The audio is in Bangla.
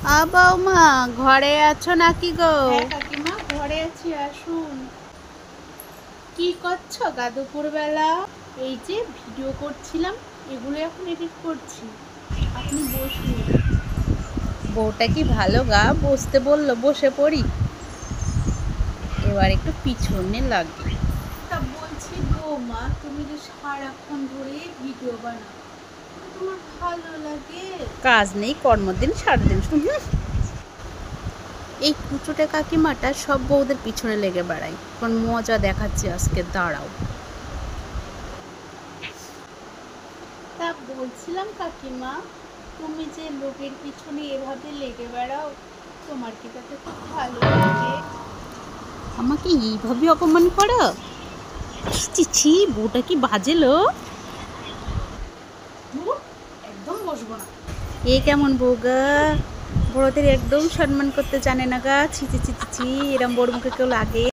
বৌমা ঘরে আছো নাকি গো? হ্যাঁ কাকিমা, ঘরে আছি, আসুন। কি করছো গা দুপুর বেলা? এই যে ভিডিও করছিলাম, এগুলো এখন এডিট করছি। আপনি বসুন। বউটা কি ভালো গা, বসতে বললো বসে পড়ি। এবার একটু পিছনে লাগে। তা বলছি বৌমা, তুমি যে সারাক্ষণ ধরে ভিডিও বানাও, তোমার ভালো লাগে? কাজ নেই, কর্মদিন সারাদিন শুধু এই কুচুটে কাকিমাটা সব বউদের পিছনে লেগে বেড়ায়। কোন মজা দেখাচ্ছি আজকে, দাঁড়াও। তা বলছিলাম কাকিমা, তুমি যে লোকের পিছনে এভাবে লেগে বেড়াও, তোমার কি তাতে খুব ভালো লাগে? আমাকে এইভাবে অপমান করো? ছি ছি, বউটা কি বাজেলো। ধুর, একদম বসবো না। এ কেমন বউ গা, বড়দের একদম সম্মান করতে জানে না গা। ছি ছি ছি ছি ছি, এরম বড় মুখে কেউ লাগে?